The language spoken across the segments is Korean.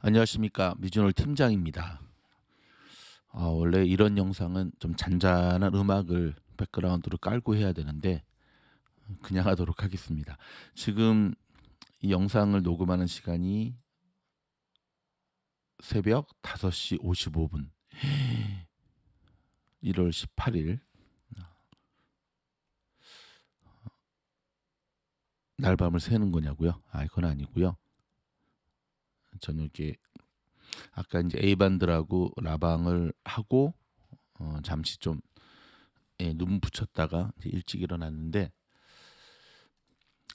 안녕하십니까. 미즈놀 팀장입니다. 원래 이런 영상은 좀 잔잔한 음악을 백그라운드로 깔고 해야 되는데 그냥 하도록 하겠습니다. 지금 이 영상을 녹음하는 시간이 새벽 5시 55분 1월 18일 날밤을 새는 거냐고요? 그건 아니고요. 저녁에 아까 이제 A반들하고 라방을 하고 잠시 좀 눈 붙였다가 이제 일찍 일어났는데,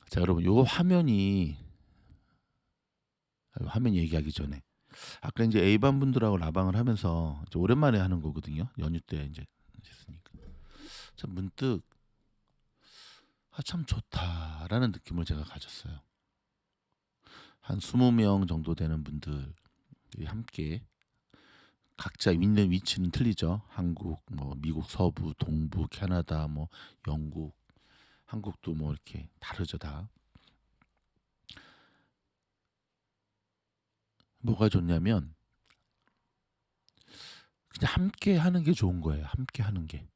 자 여러분, 요 화면 얘기하기 전에 아까 이제 A반 분들하고 라방을 하면서 이제 오랜만에 하는 거거든요. 연휴 때 이제 했으니까. 참 문득 참 좋다라는 느낌을 제가 가졌어요. 한 20명 정도 되는 분들이 함께, 각자 있는 위치는 틀리죠. 한국, 뭐 미국 서부, 동부, 캐나다, 뭐 영국, 한국도 뭐 이렇게 다르죠 다. 뭐가 좋냐면 그냥 함께 하는 게 좋은 거예요. 함께 하는 게.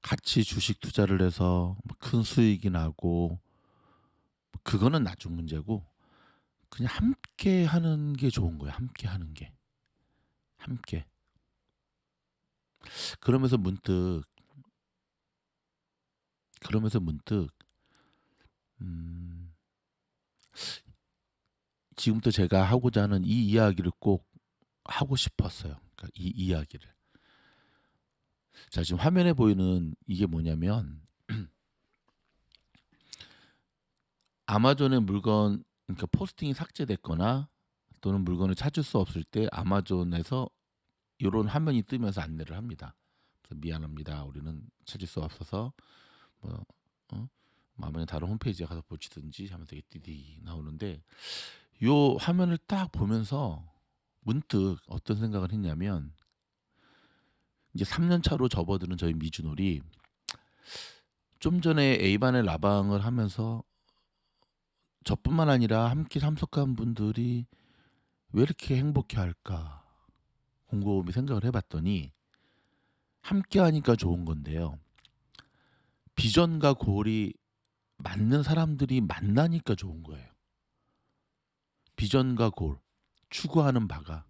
같이 주식 투자를 해서 큰 수익이 나고 그거는 나중 문제고, 그냥 함께 하는 게 좋은 거예요. 함께 하는 게. 함께. 그러면서 문득 그러면서 문득 음 지금부터 제가 하고자 하는 이 이야기를 꼭 하고 싶었어요. 그러니까 이 이야기를. 자, 지금 화면에 보이는 이게 뭐냐면 아마존의 물건, 그러니까 포스팅이 삭제됐거나 또는 물건을 찾을 수 없을 때 아마존에서 요런 화면이 뜨면서 안내를 합니다. 그래서 미안합니다. 우리는 찾을 수 없어서 뭐 아마존 다른 홈페이지에 가서 보시든지 하면서 이게 띠디 나오는데, 요 화면을 딱 보면서 문득 어떤 생각을 했냐면, 이제 3년 차로 접어드는 저희 미주놀이 좀 전에 A반의 라방을 하면서 저뿐만 아니라 함께 참석한 분들이 왜 이렇게 행복해할까 곰곰이 생각을 해봤더니, 함께 하니까 좋은 건데요. 비전과 골이 맞는 사람들이 만나니까 좋은 거예요. 비전과 골, 추구하는 바가.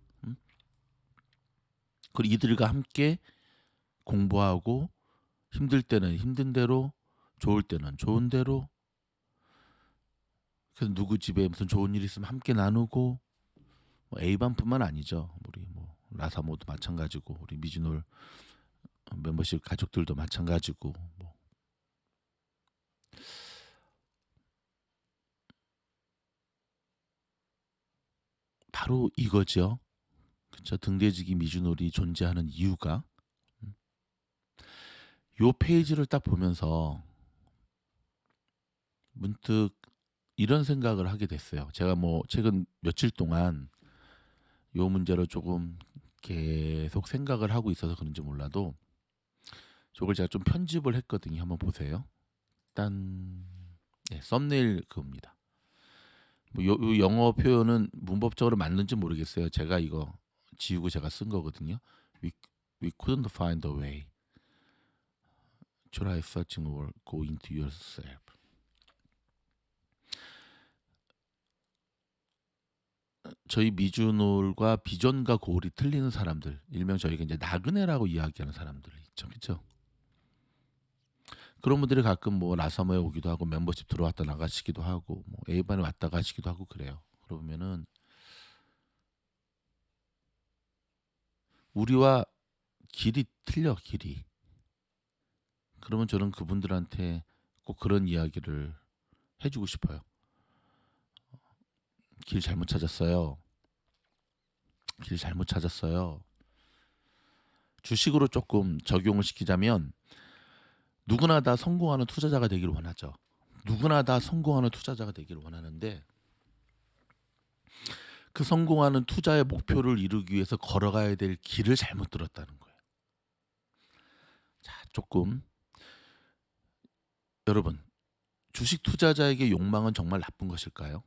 그리고 이들과 함께 공부하고, 힘들 때는 힘든 대로, 좋을 때는 좋은 대로, 그래서 누구 집에 무슨 좋은 일 있으면 함께 나누고, 뭐 A반뿐만 아니죠. 우리 뭐 라사모도 마찬가지고, 우리 미즈놀 멤버십 가족들도 마찬가지고, 뭐 바로 이거죠. 그쵸? 등대지기 미주놀이 존재하는 이유가, 요 페이지를 딱 보면서 문득 이런 생각을 하게 됐어요. 제가 뭐 최근 며칠 동안 요 문제로 조금 계속 생각을 하고 있어서 그런지 몰라도 저걸 제가 좀 편집을 했거든요. 한번 보세요. 일단 썸네일 그겁니다. 요 영어 표현은 문법적으로 맞는지 모르겠어요. 제가 이거 지우고 제가 쓴 거거든요. We, we couldn't find a way. Try searching or go into yourself. 저희 미주놀과 비전과 고울이 틀리는 사람들, 일명 저희가 이제 나그네라고 이야기하는 사람들 있죠, 그렇죠? 그런 분들이 가끔 뭐 라사모에 오기도 하고 멤버십 들어왔다 나가시기도 하고 뭐 A반에 왔다 가시기도 하고 그래요. 그러면은 우리와 길이 틀려, 길이. 그러면 저는 그분들한테 꼭 그런 이야기를 해주고 싶어요. 길 잘못 찾았어요. 길 잘못 찾았어요. 주식으로 조금 적용을 시키자면, 누구나 다 성공하는 투자자가 되기를 원하죠. 누구나 다 성공하는 투자자가 되기를 원하는데, 그 성공하는 투자의 목표를 이루기 위해서 걸어가야 될 길을 잘못 들었다는 거예요. 자, 조금 여러분, 주식 투자자에게 욕망은 정말 나쁜 것일까요?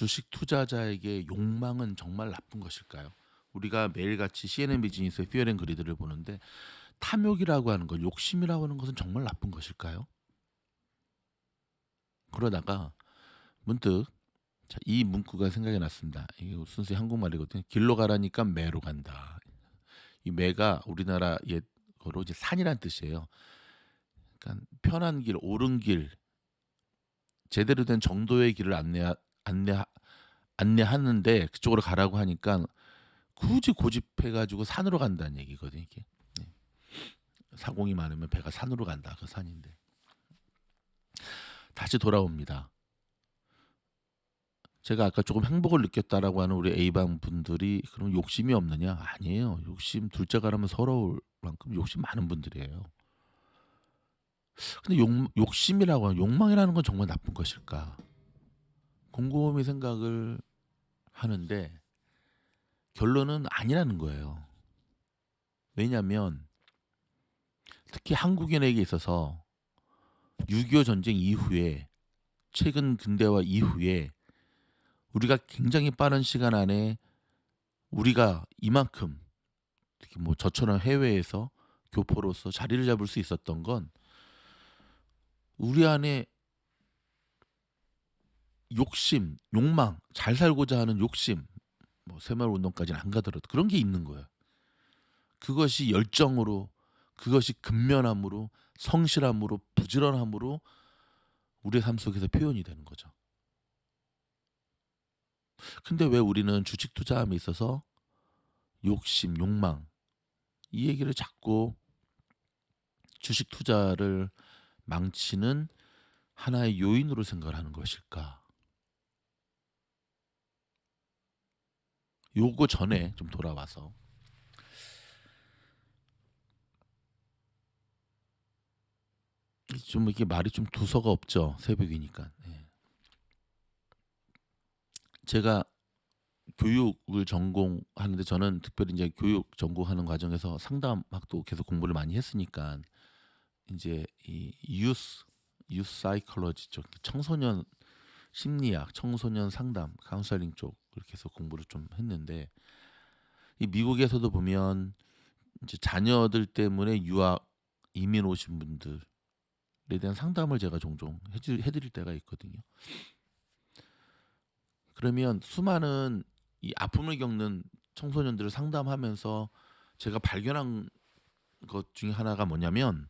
주식 투자자에게 욕망은 정말 나쁜 것일까요? 우리가 매일같이 CNN 비즈니스의 피어 앤 그리드를 보는데 탐욕이라고 하는 것, 욕심이라고 하는 것은 정말 나쁜 것일까요? 그러다가 문득 이 문구가 생각이 났습니다. 이게 순수히 한국말이거든요. 길로 가라니까 매로 간다. 이 매가 우리나라 옛거로 이제 산이란 뜻이에요. 그러니까 편한 길, 옳은 길, 제대로 된 정도의 길을 안내 안내하는데 그쪽으로 가라고 하니까 굳이 고집해가지고 산으로 간다는 얘기거든요. 이게 네. 사공이 많으면 배가 산으로 간다. 그 산인데 다시 돌아옵니다. 제가 아까 조금 행복을 느꼈다라고 하는 우리 A방 분들이 그럼 욕심이 없느냐? 아니에요. 욕심 둘째가라면 서러울 만큼 욕심 많은 분들이에요. 근데 욕심이라고 하는 욕망이라는 건 정말 나쁜 것일까? 곰곰이 생각을 하는데 결론은 아니라는 거예요. 왜냐하면 특히 한국인에게 있어서 6.25 전쟁 이후에 최근 근대화 이후에 우리가 굉장히 빠른 시간 안에 우리가 이만큼 특히 뭐 저처럼 해외에서 교포로서 자리를 잡을 수 있었던 건 우리 안에 욕심, 욕망, 잘 살고자 하는 욕심, 뭐 새마을 운동까지는 안 가더라도 그런 게 있는 거예요. 그것이 열정으로, 그것이 근면함으로, 성실함으로, 부지런함으로 우리의 삶 속에서 표현이 되는 거죠. 근데 왜 우리는 주식 투자함에 있어서 욕심, 욕망 이 얘기를 자꾸 주식 투자를 망치는 하나의 요인으로 생각을 하는 것일까? 요거 전에 좀 돌아와서 좀 이렇게 말이 좀 두서가 없죠. 새벽이니까. 예. 제가 교육을 전공하는데 저는 특별히 이제 교육 전공하는 과정에서 상담학도 계속 공부를 많이 했으니까 이제 이 유스 사이콜로지 쪽 청소년 심리학, 청소년 상담, 카운셀링 쪽 그렇게 해서 공부를 좀 했는데 이 미국에서도 보면 이제 자녀들 때문에 유학 이민 오신 분들에 대한 상담을 제가 종종 해드릴 때가 있거든요. 그러면 수많은 이 아픔을 겪는 청소년들을 상담하면서 제가 발견한 것 중에 하나가 뭐냐면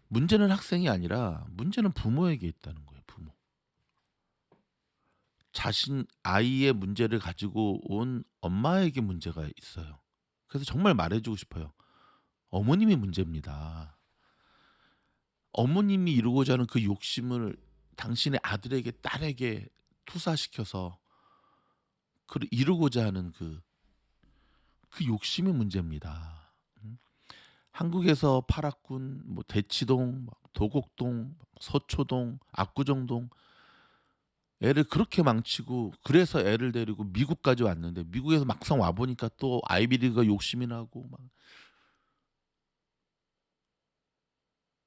문제는 학생이 아니라 문제는 부모에게 있다는 거예요. 부모. 자신 아이의 문제를 가지고 온 엄마에게 문제가 있어요. 그래서 정말 말해주고 싶어요. 어머님이 문제입니다. 어머님이 이루고자 하는 그 욕심을 당신의 아들에게 딸에게 투사시켜서 그 이루고자 하는 그 욕심이 문제입니다. 한국에서 파락군, 뭐 대치동, 도곡동, 서초동, 압구정동 애를 그렇게 망치고 그래서 애를 데리고 미국까지 왔는데 미국에서 막상 와 보니까 또 아이비리그가 욕심이 나고 막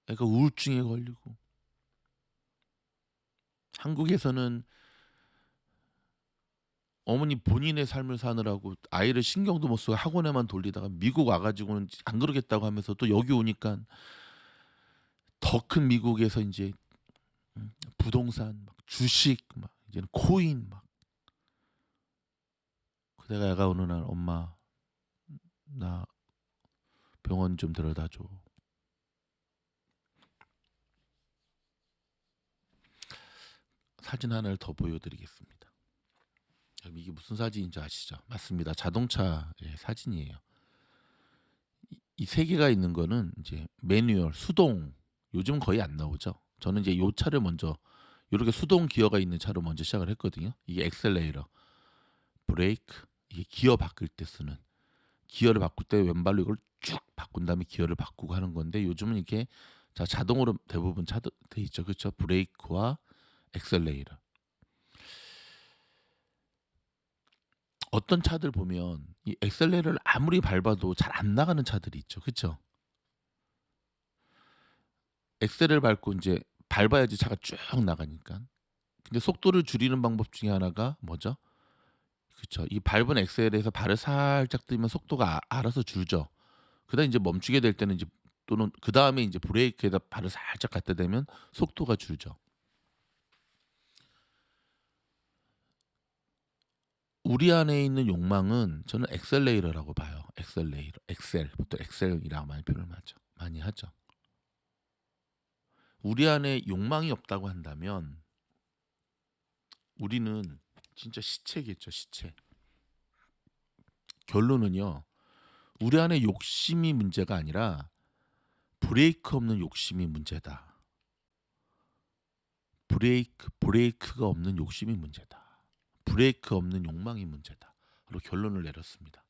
애가 우울증에 걸리고 한국에서는 어머니 본인의 삶을 사느라고 아이를 신경도 못 쓰고 학원에만 돌리다가 미국 와가지고는 안 그러겠다고 하면서 또 여기 오니까 더 큰 미국에서 이제 부동산, 막 주식, 막 이제는 코인 막 그대가 애가 어느 날 엄마 나 병원 좀 데려다 줘. 사진 하나를 더 보여드리겠습니다. 이게 무슨 사진인지 아시죠? 맞습니다. 자동차의 사진이에요. 이 세 개가 있는 거는 이제 매뉴얼, 수동. 요즘 거의 안 나오죠. 저는 이제 요 차를 먼저 이렇게 수동 기어가 있는 차로 먼저 시작을 했거든요. 이게 엑셀레이터, 브레이크, 이게 기어 바꿀 때 쓰는. 기어를 바꿀 때 왼발로 이걸 쭉 바꾼 다음에 기어를 바꾸고 하는 건데 요즘은 이게 자동으로 대부분 돼 있죠. 그렇죠? 브레이크와 엑셀레이터. 어떤 차들 보면 이 엑셀레이터를 아무리 밟아도 잘 안 나가는 차들이 있죠. 그렇죠? 엑셀을 밟고 이제 밟아야지 차가 쭉 나가니까. 근데 속도를 줄이는 방법 중에 하나가 뭐죠? 그쵸. 이 밟은 엑셀에서 발을 살짝 떼면 속도가 알아서 줄죠. 그다음에 인제 멈추게 될 때는 이제 또는 그다음에 인제 브레이크에다 발을 살짝 갖다 대면 속도가 줄죠. 우리 안에 있는 욕망은 저는 엑셀레이터라고 봐요. 엑셀레이터. 엑셀. 보통 엑셀이라고 많이 표현을 많이 하죠. 우리 안에 욕망이 없다고 한다면 우리는 진짜 시체겠죠, 시체. 결론은요. 우리 안에 욕심이 문제가 아니라 브레이크 없는 욕심이 문제다. 브레이크가 없는 욕심이 문제다. 브레이크 없는 욕망이 문제다. 로 결론을 내렸습니다.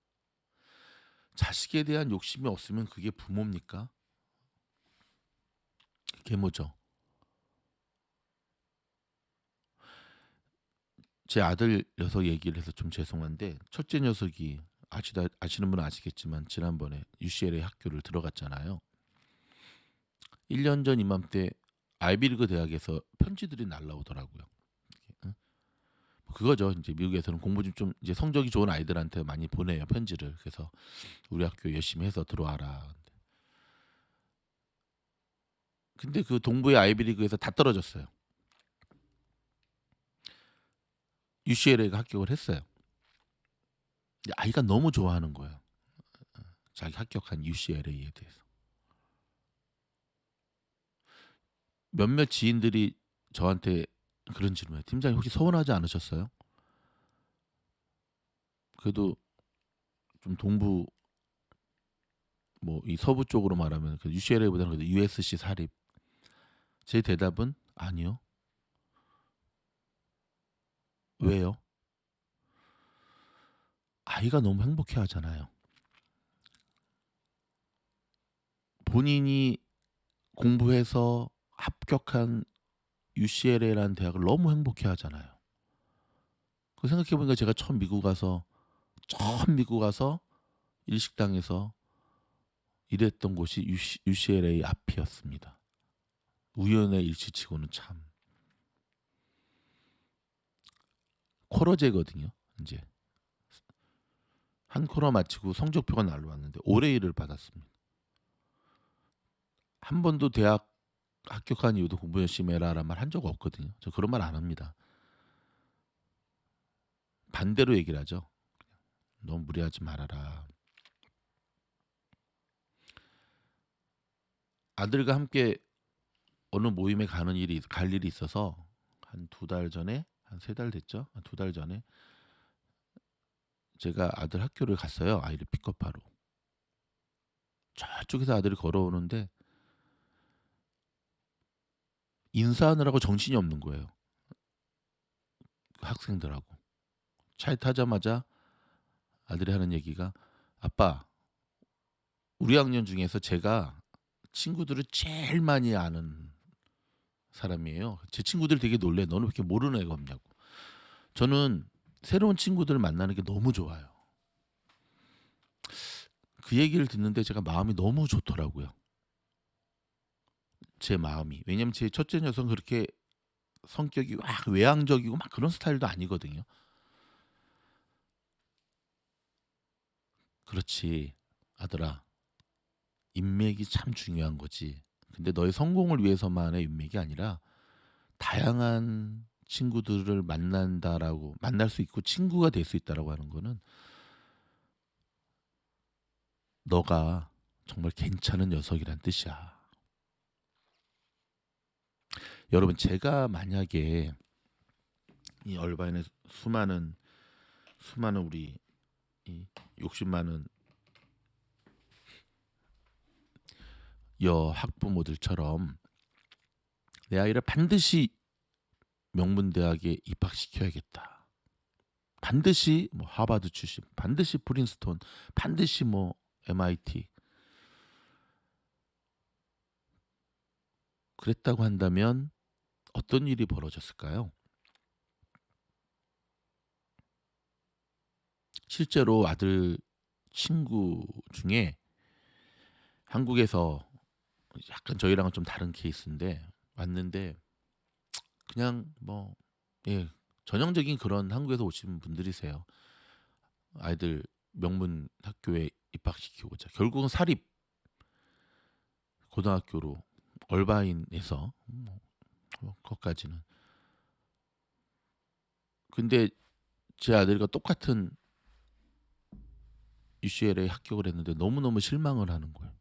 자식에 대한 욕심이 없으면 그게 부모입니까? 계모죠. 제 아들 녀석 얘기를 해서 좀 죄송한데 첫째 녀석이 아시는 분은 아시겠지만 지난번에 UCLA 학교를 들어갔잖아요. 1년 전 이맘때 아이비리그 대학에서 편지들이 날라오더라고요. 응? 그거죠. 이제 미국에서는 공부 좀 이제 성적이 좋은 아이들한테 많이 보내요, 편지를. 그래서 우리 학교 열심히 해서 들어와라. 근데 그 동부의 아이비리그에서 다 떨어졌어요. UCLA가 합격을 했어요. 근데 아이가 너무 좋아하는 거예요. 자기 합격한 UCLA에 대해서. 몇몇 지인들이 저한테 그런 질문을 해요. "팀장님 혹시 서운하지 않으셨어요?" 그래도 좀 동부 뭐 이 서부 쪽으로 말하면 그 UCLA보다는 그래도 USC 사립. 제 대답은 "아니요." "왜요?" 아이가 너무 행복해하잖아요. 본인이 공부해서 합격한 UCLA라는 대학을 너무 행복해하잖아요. 그 생각해 보니까 제가 처음 미국 가서 일식당에서 일했던 곳이 UCLA 앞이었습니다. 우연의 일치치고는 참 쿼러제거든요. 인제 한 쿼러 마치고 성적표가 날라왔는데 올해 일을 받았습니다. 한 번도 대학 합격한 이후도 "공부 열심히 해라."라는 말 한 적 없거든요. 저 그런 말 안 합니다. 반대로 얘기를 하죠. "너무 무리하지 말아라." 아들과 함께 어느 모임에 갈 일이 있어서 한 2달 전에 한 3달 됐죠. 한 2달 전에 제가 아들 학교를 갔어요, 아이를 픽업하러. 저쪽에서 아들이 걸어오는데 인사하느라고 정신이 없는 거예요, 그 학생들하고. 차에 타자마자 아들이 하는 얘기가 "아빠, 우리 학년 중에서 제가 친구들을 제일 많이 아는 사람이에요. 제 친구들이 되게 놀래. 너는 왜 이렇게 모르는 애가 없냐고." 저는 새로운 친구들을 만나는 게 너무 좋아요. 그 얘기를 듣는데 제가 마음이 너무 좋더라고요. 제 마음이. 왜냐면 제 첫째 녀석은 그렇게 성격이 막 외향적이고 막 그런 스타일도 아니거든요. "그렇지. 아들아. 인맥이 참 중요한 거지. 근데 너의 성공을 위해서만의 인맥이 아니라 다양한 친구들을 만날 수 있고 친구가 될 수 있다라고 하는 거는 너가 정말 괜찮은 녀석이란 뜻이야." 여러분 제가 만약에 이 얼바인의 수많은 우리 이 욕심 많은 여학부모들처럼 '내 아이를 반드시 명문대학에 입학시켜야겠다. 반드시 뭐 하버드 출신, 반드시 프린스톤, 반드시 뭐 MIT.' 그랬다고 한다면 어떤 일이 벌어졌을까요? 실제로 아들 친구 중에 한국에서 약간 저희랑은 좀 다른 케이스인데 왔는데 그냥 뭐 예. 전형적인 그런 한국에서 오신 분들이세요. 아이들 명문 학교에 입학시키고자 결국은 사립 고등학교로 얼바인에서 거기까지는. 근데 제 아들과 똑같은 UCL에 합격을 했는데 너무너무 실망을 하는 거예요.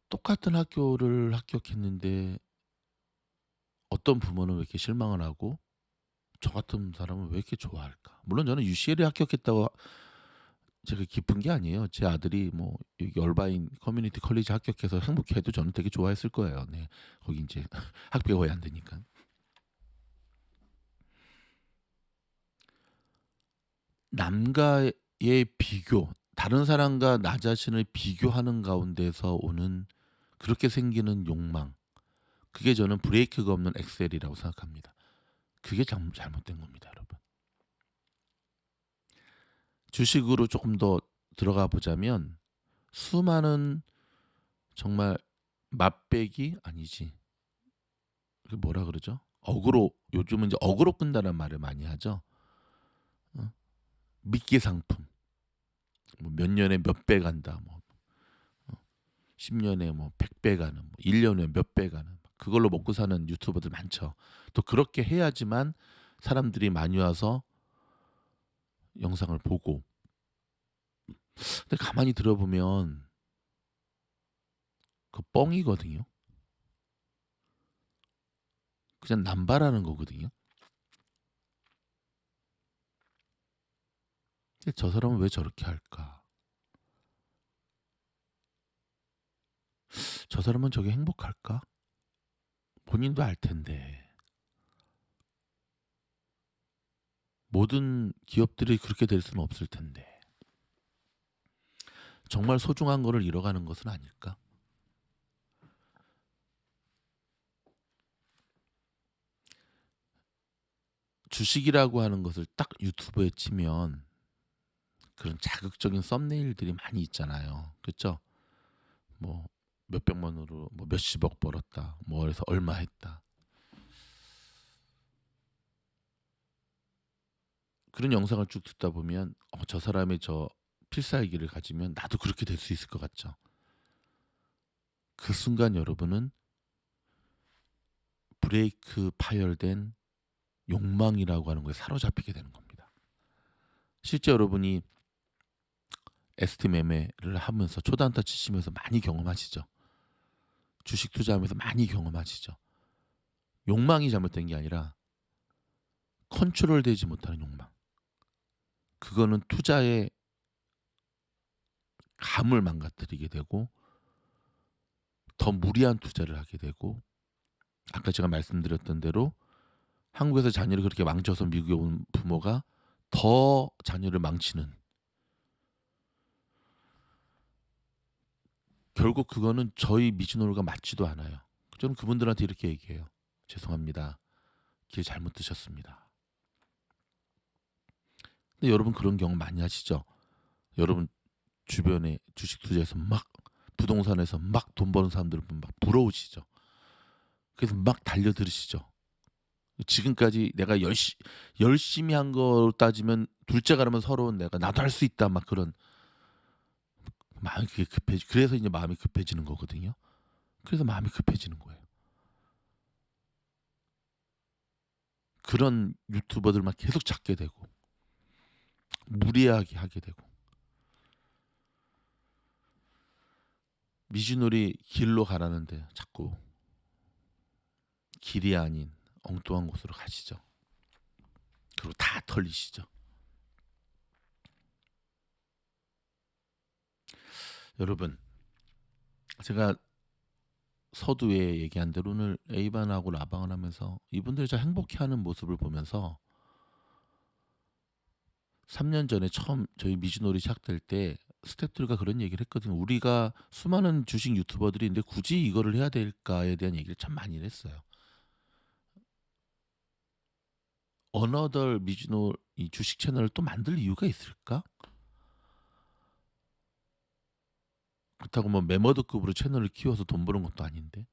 똑같은 학교를 합격했는데 어떤 부모는 왜 이렇게 실망을 하고 저 같은 사람은 왜 이렇게 좋아할까? 물론 저는 UCL에 합격했다고 제가 기쁜 게 아니에요. 제 아들이 뭐 여기 얼바인 커뮤니티 컬리지 합격해서 행복해도 저는 되게 좋아했을 거예요. 네. 거기 인제 학비가 거의 안 되니까. 남과의 비교, 다른 사람과 나 자신을 비교하는 가운데서 오는 그렇게 생기는 욕망. 그게 저는 브레이크가 없는 엑셀이라고 생각합니다. 그게 잘못된 겁니다, 여러분. 주식으로 조금 더 들어가 보자면 수많은 정말 맛배기 아니지. 그 뭐라 그러죠? 어그로 요즘은 이제 어그로 끈다는 말을 많이 하죠. 어? 미끼 상품. 뭐 몇 년에 몇 배 간다. 뭐 10년에 뭐 100배 가는, 뭐 1년에 몇 배 가는. 그걸로 먹고 사는 유튜버들 많죠. 또 그렇게 해야지만 사람들이 많이 와서 영상을 보고. 근데 가만히 들어보면 그 뻥이거든요. 그냥 남발하는 거거든요. 근데 저 사람은 왜 저렇게 할까? 저 사람은 저게 행복할까? 본인도 알 텐데. 모든 기업들이 그렇게 될 수는 없을 텐데. 정말 소중한 거를 잃어가는 것은 아닐까? 주식이라고 하는 것을 딱 유튜브에 치면 그런 자극적인 썸네일들이 많이 있잖아요. 그렇죠? 뭐 몇백만 원으로 뭐 몇십억 벌었다. 뭐 그래서 얼마 했다. 그런 영상을 쭉 듣다 보면 저 사람의 저 필살기를 가지면 나도 그렇게 될 수 있을 것 같죠. 그 순간 여러분은 브레이크 파열된 욕망이라고 하는 거에 사로잡히게 되는 겁니다. 실제 여러분이 ST 매매를 하면서 초단타 치시면서 많이 경험하시죠. 주식 투자하면서 많이 경험하시죠. 욕망이 잘못된 게 아니라 컨트롤되지 못하는 욕망. 그거는 투자의 감을 망가뜨리게 되고 더 무리한 투자를 하게 되고 아까 제가 말씀드렸던 대로 한국에서 자녀를 그렇게 망쳐서 미국에 온 부모가 더 자녀를 망치는 결국 그거는 저희 미즈노르가 맞지도 않아요. 저는 그분들한테 이렇게 얘기해요. 죄송합니다. 길 잘못 드셨습니다. 근데 여러분 그런 경험 많이 하시죠? 여러분 주변에 주식 투자에서 막 부동산에서 막 돈 버는 사람들 보면 막 부러우시죠? 그래서 막 달려들으시죠? 지금까지 내가 열심히 한 거 따지면 둘째 가라면 서러운 내가 나도 할 수 있다 막 그런 마음이 그게 그래서 이제 마음이 급해지는 거거든요. 그래서 마음이 급해지는 거예요. 그런 유튜버들만 계속 찾게 되고 무리하게 하게 되고 미주놀이 길로 가라는데 자꾸 길이 아닌 엉뚱한 곳으로 가시죠. 그리고 다 털리시죠. 여러분 제가 서두에 얘기한 대로 오늘 A반하고 라방을 하면서 이분들이 저 행복해하는 모습을 보면서 3년 전에 처음 저희 미주놀이 시작될 때 스태프들과 그런 얘기를 했거든요. 우리가 수많은 주식 유튜버들이 있는데 굳이 이거를 해야 될까에 대한 얘기를 참 많이 했어요. 어너덜 미즈노 이 주식 채널을 또 만들 이유가 있을까? 그렇다고 뭐 매머드급으로 채널을 키워서 돈 버는 것도 아닌데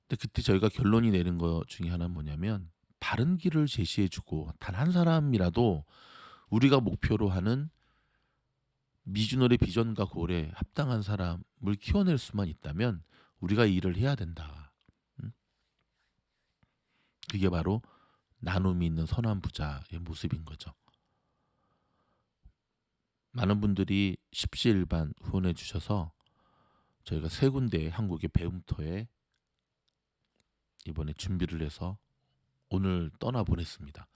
근데 그때 저희가 결론이 내린 거 중에 하나는 뭐냐면 바른 길을 제시해 주고 단 한 사람이라도 우리가 목표로 하는 미주널의 비전과 골에 합당한 사람을 키워낼 수만 있다면 우리가 이 일을 해야 된다. 그게 바로 나눔이 있는 선한 부자의 모습인 거죠. 많은 분들이 십시일반 후원해 주셔서 저희가 세 군데 한국의 배움터에 이번에 준비를 해서 오늘 떠나 보냈습니다.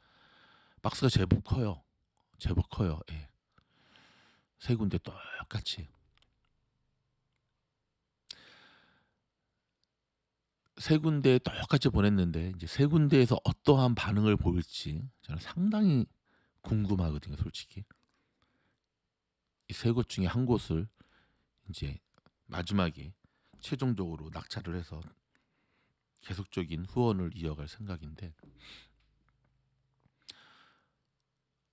박스가 제법 커요. 제법 커요. 예. 세 군데 똑같이. 세 군데에 똑같이 보냈는데 이제 세 군데에서 어떠한 반응을 보일지 저는 상당히 궁금하거든요, 솔직히. 이 세 곳 중에 한 곳을 이제 마지막에 최종적으로 낙찰을 해서 계속적인 후원을 이어갈 생각인데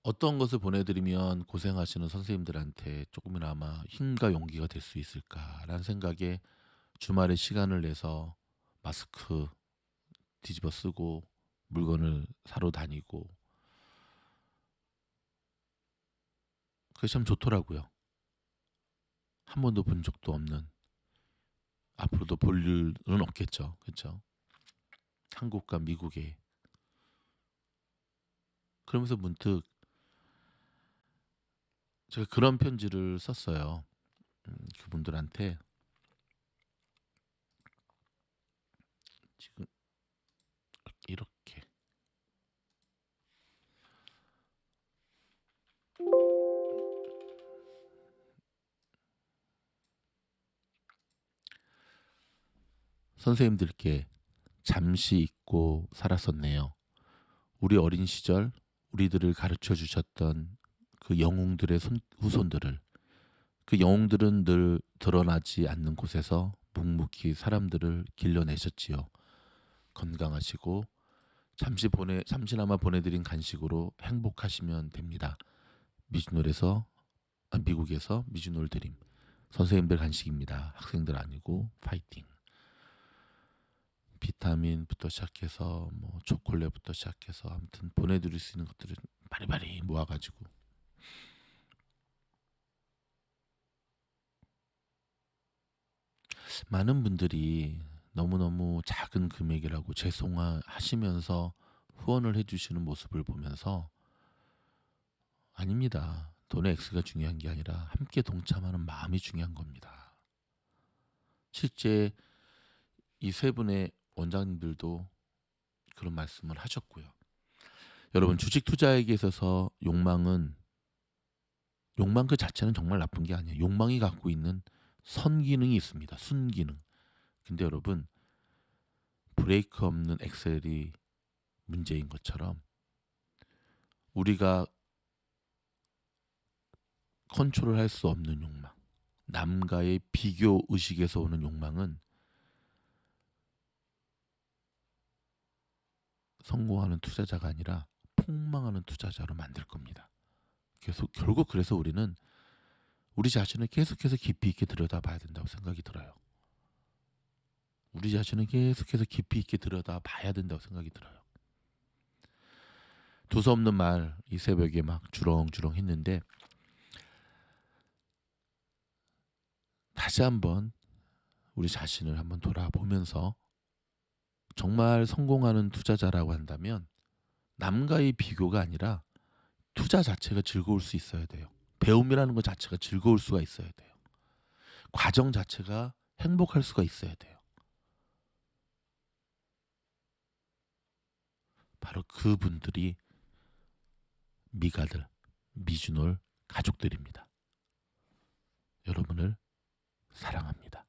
어떤 것을 보내드리면 고생하시는 선생님들한테 조금이나마 힘과 용기가 될 수 있을까라는 생각에 주말에 시간을 내서 마스크 뒤집어 쓰고 물건을 사러 다니고 그게 참 좋더라고요. 한 번도 본 적도 없는 앞으로도 볼 일은 없겠죠. 그렇죠? 한국과 미국에 그러면서 문득 제가 그런 편지를 썼어요. 그분들한테 지금 이렇게 선생님들께 잠시 잊고 살았었네요. 우리 어린 시절 우리들을 가르쳐 주셨던 그 영웅들의 후손들을 그 영웅들은 늘 드러나지 않는 곳에서 묵묵히 사람들을 길러내셨지요. 건강하시고 잠시나마 보내드린 간식으로 행복하시면 됩니다. 미국에서 미주놀 드림 선생님들 간식입니다. 학생들 아니고 파이팅. 비타민부터 시작해서 뭐 초콜릿부터 시작해서 아무튼 보내드릴 수 있는 것들을 바리바리 모아가지고 많은 분들이 너무너무 작은 금액이라고 죄송하시면서 후원을 해주시는 모습을 보면서 아닙니다. 돈의 액수가 중요한 게 아니라 함께 동참하는 마음이 중요한 겁니다. 실제 이 세 분의 원장님들도 그런 말씀을 하셨고요. 여러분 주식 투자에게 있어서 욕망 그 자체는 정말 나쁜 게 아니에요. 욕망이 갖고 있는 선기능이 있습니다. 순기능. 근데 여러분 브레이크 없는 엑셀이 문제인 것처럼 우리가 컨트롤할 수 없는 욕망, 남과의 비교 의식에서 오는 욕망은 성공하는 투자자가 아니라 폭망하는 투자자로 만들 겁니다. 결국 그래서 우리는 우리 자신을 계속해서 깊이 있게 들여다봐야 된다고 생각이 들어요. 우리 자신을 계속해서 깊이 있게 들여다봐야 된다고 생각이 들어요. 두서없는 말 이 새벽에 막 주렁주렁 했는데 다시 한번 우리 자신을 한번 돌아보면서 정말 성공하는 투자자라고 한다면 남과의 비교가 아니라 투자 자체가 즐거울 수 있어야 돼요. 배움이라는 것 자체가 즐거울 수가 있어야 돼요. 과정 자체가 행복할 수가 있어야 돼요. 바로 그분들이 미가들, 미주놀 가족들입니다. 여러분을 사랑합니다.